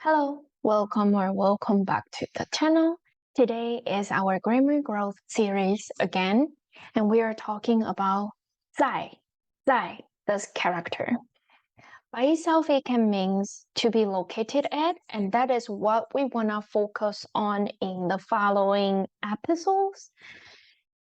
Hello, welcome back to the channel. Today is our grammar growth series again, and we are talking about 在 this character. By itself, it can mean to be located at, and that is what we want to focus on in the following episodes.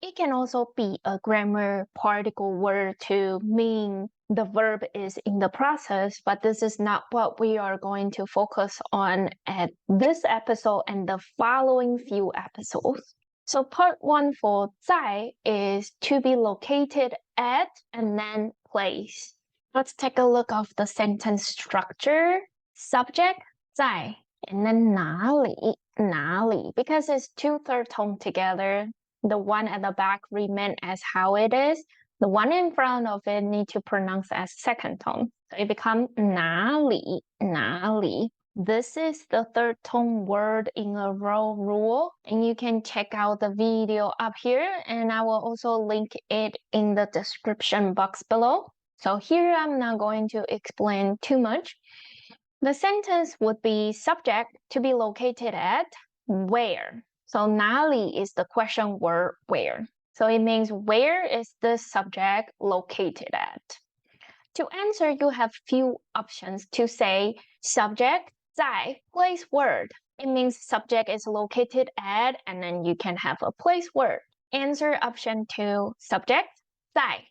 It can also be a grammar particle word to mean the verb is in the process, but this is not what we are going to focus on at this episode and the following few episodes. So part 1 for 在 is to be located at and then place. Let's take a look of the sentence structure. Subject 在 and then 哪里, because it's two third tone together. The one at the back remain as how it is. The one in front of it need to pronounce as second tone. So it becomes 哪里. This is the third tone word in a row rule. And you can check out the video up here. And I will also link it in the description box below. So here I'm not going to explain too much. The sentence would be subject to be located at where. So 哪里 is the question word where. So it means where is the subject located at? To answer, you have few options to say subject 在 place word. It means subject is located at, and then you can have a place word. Answer option 2, subject 在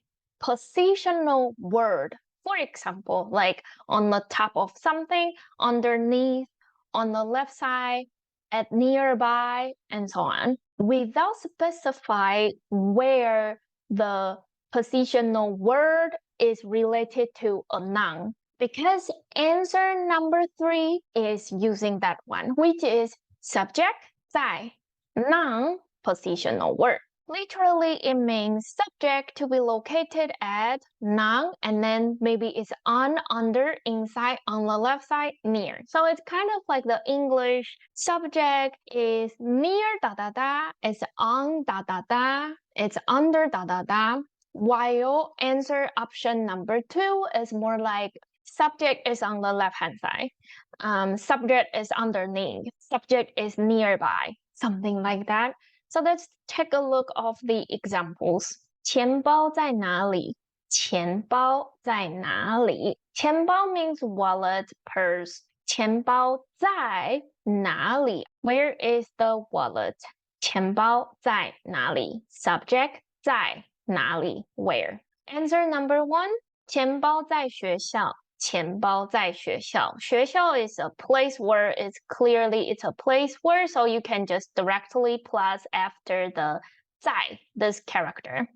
positional word. For example, like on the top of something, underneath, on the left side, at nearby, and so on, without specifying where the positional word is related to a noun. Because answer number 3 is using that one, which is subject 在 noun positional word. Literally, it means subject to be located at, noun, and then maybe it's on, under, inside, on the left side, near. So it's kind of like the English subject is near da da da, it's on da da da, it's under da da da. While answer option number 2 is more like subject is on the left-hand side, subject is underneath, subject is nearby, something like that. So let's take a look of the examples. 钱包在哪里? 钱包在哪里? 钱包 means wallet, purse. 钱包在哪里? Where is the wallet? 钱包在哪里? Subject 在哪里? Where? Answer number 1. 钱包在学校. 钱包在学校. 学校 is a place word. It's clearly it's a place word, so you can just directly plus after the 在, this character.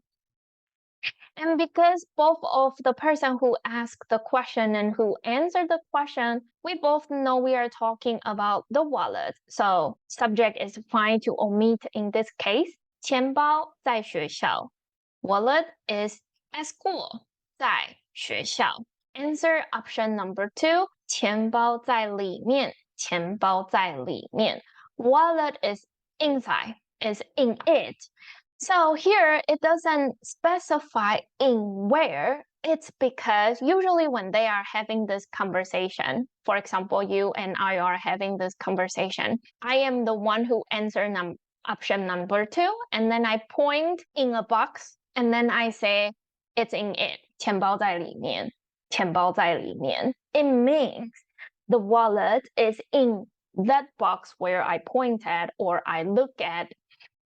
And because both of the person who asked the question and who answered the question, we both know we are talking about the wallet. So subject is fine to omit in this case. 钱包在学校. Wallet is at school. 在学校. Answer option number 2, 钱包在里面. 钱包在里面. Wallet is inside, is in it. So here it doesn't specify in where. It's because usually when they are having this conversation, for example, you and I are having this conversation, I am the one who answered option number 2, and then I point in a box, and then I say it's in it. 钱包在里面. 钱包在里面. It means the wallet is in that box where I point at or I look at.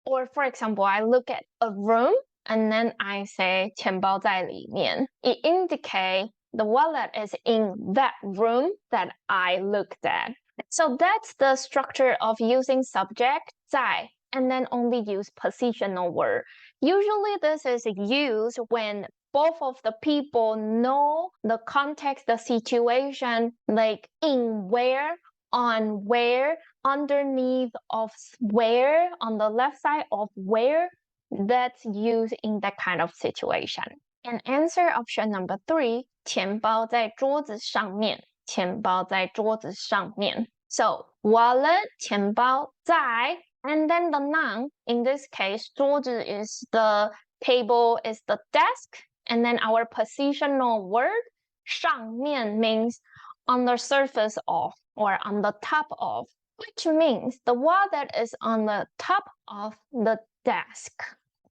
Or for example, I look at a room and then I say 钱包在里面. It indicates the wallet is in that room that I looked at. So that's the structure of using subject 在 and then only use positional word. Usually this is used when both of the people know the context, the situation, like in where, on where, underneath of where, on the left side of where. That's used in that kind of situation. And answer option number 3, 钱包在桌子上面. 钱包在桌子上面. So wallet, 钱包在, and then the noun, in this case, 桌子 is the table, is the desk. And then our positional word, 上面 means on the surface of, or on the top of, which means the word that is on the top of the desk.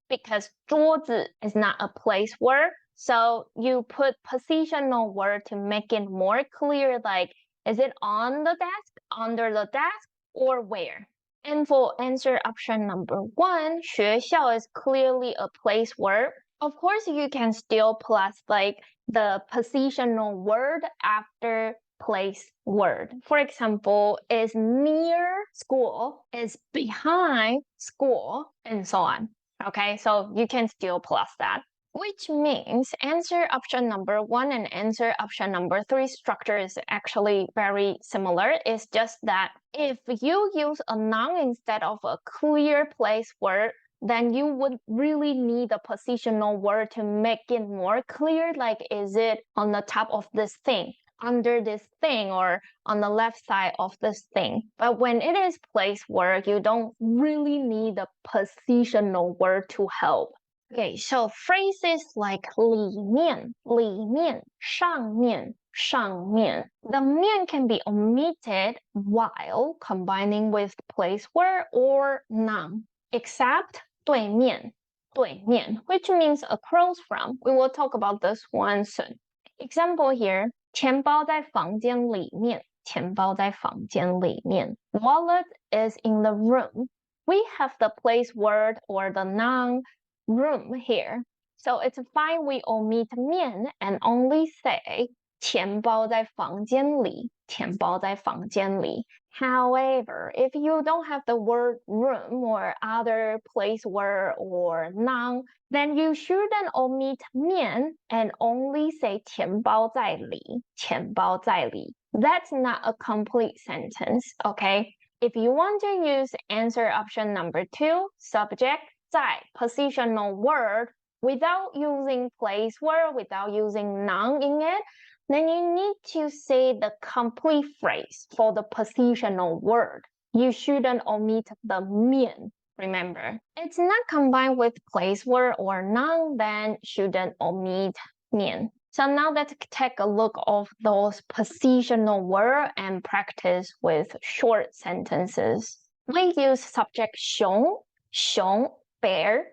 Because 桌子 is not a place word, so you put positional word to make it more clear, like, is it on the desk, under the desk, or where? And for answer option number 1, 学校 is clearly a place word. Of course, you can still plus like the positional word after place word. For example, is near school, is behind school, and so on. Okay, so you can still plus that. Which means answer option number 1 and answer option number 3 structure is actually very similar. It's just that if you use a noun instead of a clear place word, then you would really need a positional word to make it more clear, like is it on the top of this thing, under this thing, or on the left side of this thing. But when it is place word, you don't really need a positional word to help. Okay, so phrases like 里面, 里面, 上面, 上面. The 面 can be omitted while combining with place word or noun, except 对面, 对面, which means across from. We will talk about this one soon. Example here, 钱包在房间里面, 钱包在房间里面. Wallet is in the room. We have the place word or the noun room here. So it's fine we omit 面 and only say 钱包在房间里, 钱包在房间里. However, if you don't have the word room or other place word or noun, then you shouldn't omit 面 and only say 钱包在里, 钱包在里. That's not a complete sentence, okay? If you want to use answer option number 2, subject, 在 positional word, without using place word, without using noun in it, then you need to say the complete phrase for the positional word. You shouldn't omit the 面, remember. It's not combined with place word or noun, then shouldn't omit 面. So now let's take a look of those positional words and practice with short sentences. We use subject 熊, 熊, bear,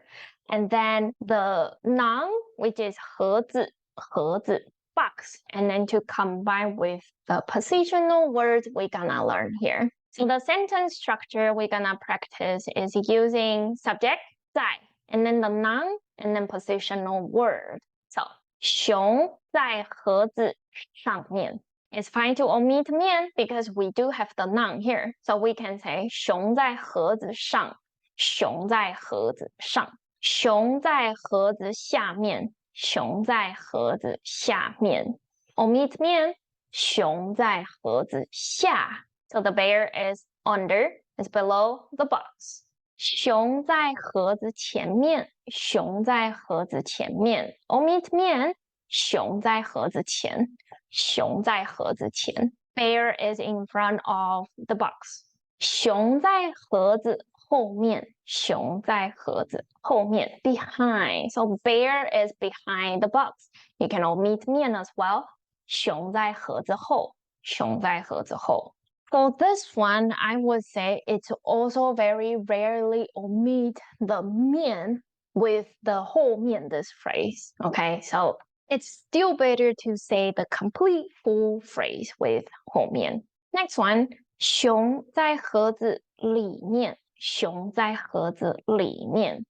and then the noun, which is 盒子, 盒子, box, and then to combine with the positional words we're gonna learn here. So the sentence structure we're gonna practice is using subject, 在, and then the noun, and then positional word. So, 熊在盒子上面. It's fine to omit 面 because we do have the noun here. So we can say 熊在盒子上, 熊在盒子上. 熊在盒子下面, 熊在盒子下面. Omit 面, 熊在盒子下. So the bear is under, is below the box. 熊在盒子前面, 熊在盒子前面. Omit 面, 熊在盒子前, 熊在盒子前. Bear is in front of the box. 熊在盒子后面, 熊在盒子后面, behind. So bear is behind the box. You can omit 面 as well. 熊在盒子后, 熊在盒子后. For this one, I would say it's also very rarely omit the 面 with the 后面 this phrase. Okay, so it's still better to say the complete full phrase with 后面. Next one, 熊在盒子里面, 熊在盒子里面.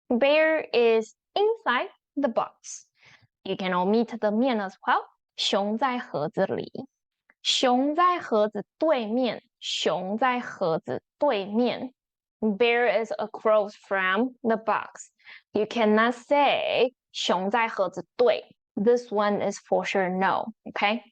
Bear is inside the box. You can omit the 面 as well. 熊在盒子里. 熊在盒子对面, 熊在盒子对面. Bear is across from the box. You cannot say 熊在盒子对. This one is for sure no, okay?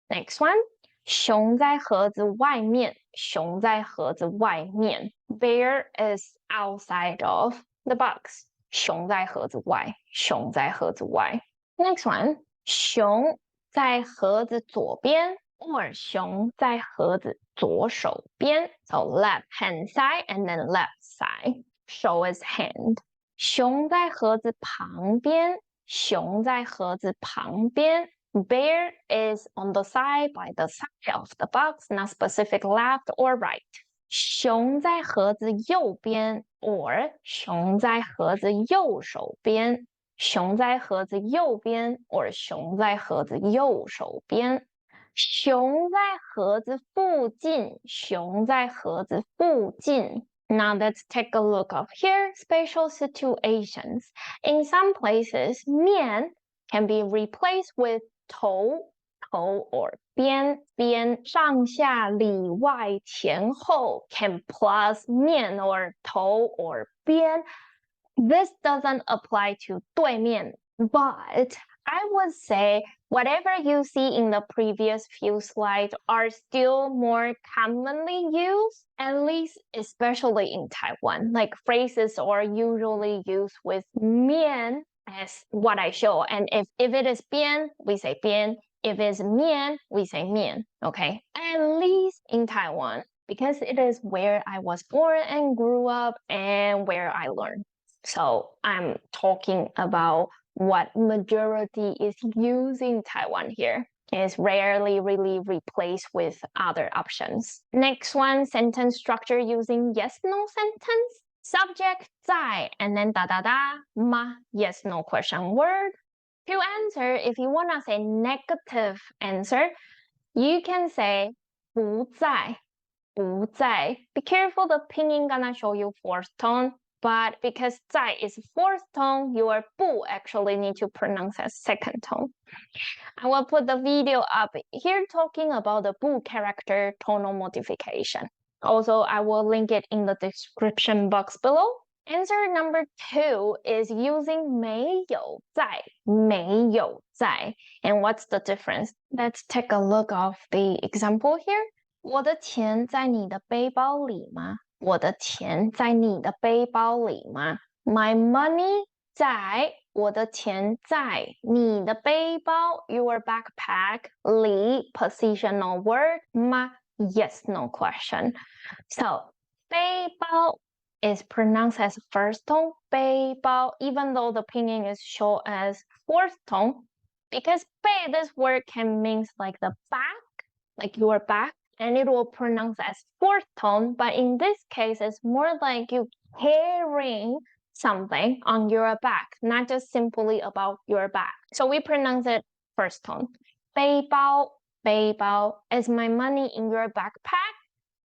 Next one, 熊在盒子外面, 熊在盒子外面. Bear is outside of the box. 熊在盒子外, 熊在盒子外. Next one, 熊在盒子左边, or 熊在盒子左手边. So left hand side and then left side. 手 is hand. 熊在盒子旁边, 熊在盒子旁边. Bear is on the side by the side of the box, not specific left or right. 熊在盒子右边 or 熊在盒子右手边。熊在盒子右边 or 熊在盒子右手边。熊在盒子附近，熊在盒子附近。Now let's take a look of here special situations. In some places, 面 can be replaced with 头 or 边上下里外前后 can plus 面 or 头 or 边。This doesn't apply to 对面, but I would say whatever you see in the previous few slides are still more commonly used, at least especially in Taiwan. Like phrases are usually used with 面 as what I show, and if it is 边, we say 边. If it's 面, we say 面, okay? At least in Taiwan, because it is where I was born and grew up and where I learned. So I'm talking about what majority is using Taiwan here. It's rarely really replaced with other options. Next one, sentence structure using yes-no sentence. Subject 在 and then 哒哒哒 ma yes-no question word. To answer, if you want to say negative answer, you can say 不在 不在. Be careful, the pinyin gonna show you fourth tone. But because 在 is fourth tone, your 不 actually need to pronounce as second tone. I will put the video up here talking about the 不 character tonal modification. Also, I will link it in the description box below. Answer number 2 is using 没有在, 没有在. And what's the difference? Let's take a look of the example here. 我的钱在你的背包里吗？我的钱在你的背包里吗？ My money 在，我的钱在你的背包 your backpack 里 positional word 吗 Yes, no question. So 背包 is pronounced as first tone 背包 even though the pinyin is shown as fourth tone because 背 this word can mean like the back, like your back. And it will pronounce as fourth tone, but in this case, it's more like you carrying something on your back, not just simply about your back. So we pronounce it first tone. 背包, 背包 is my money in your backpack?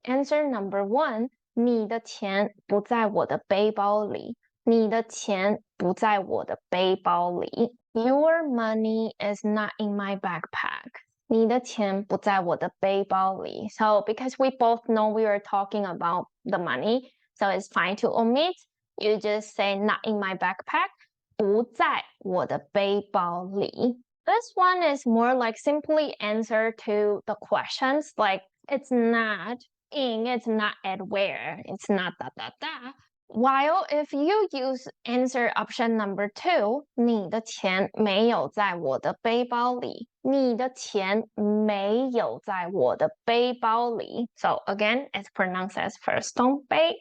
Answer number 1, 你的钱不在我的背包里。你的钱不在我的背包里。Your money is not in my backpack. 你的钱不在我的背包里. So because we both know we are talking about the money, so it's fine to omit. You just say not in my backpack. 不在我的背包里. This one is more like simply answer to the questions like it's not in, it's not at where, it's not da da da. While if you use answer option number 2, 你的钱没有在我的背包里。你的钱没有在我的背包里。So again, it's pronounced as first tone 背。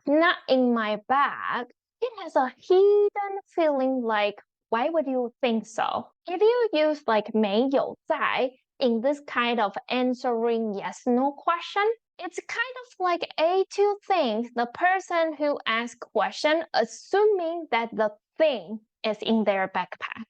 Not in my bag. It has a hidden feeling like, why would you think so? If you use like 没有在 in this kind of answering yes/no question, it's kind of like A2 thinks the person who asks question assuming that the thing is in their backpack.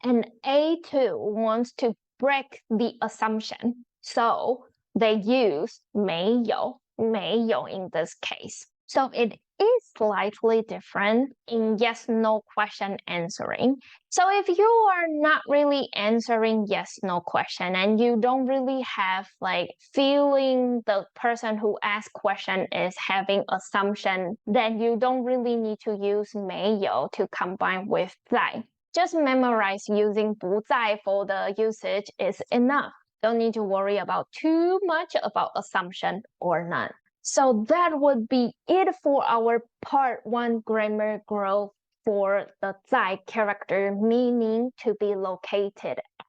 And A2 wants to break the assumption. So they use 没有in this case. So it is slightly different in yes/no question answering. So if you are not really answering yes/no question and you don't really have like feeling the person who asked question is having assumption, then you don't really need to use 没有 to combine with 在. Just memorize using 不在 for the usage is enough. Don't need to worry about too much about assumption or none. So that would be it for our part 1 grammar growth for the 在 character meaning to be located at.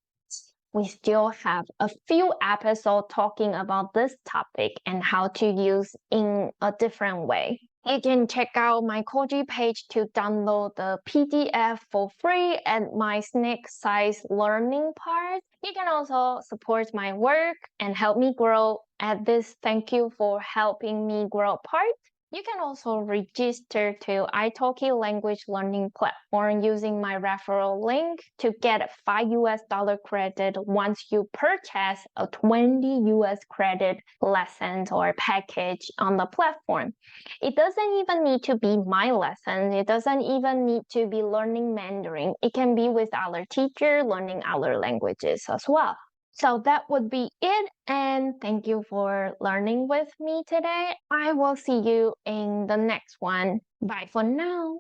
We still have a few episodes talking about this topic and how to use in a different way. You can check out my Koji page to download the PDF for free and my snack size learning part. You can also support my work and help me grow at this thank you for helping me grow part. You can also register to italki language learning platform using my referral link to get $5 credit once you purchase a 20 US credit lessons or package on the platform. It doesn't even need to be my lesson. It doesn't even need to be learning Mandarin. It can be with other teachers learning other languages as well. So that would be it, and thank you for learning with me today. I will see you in the next one. Bye for now.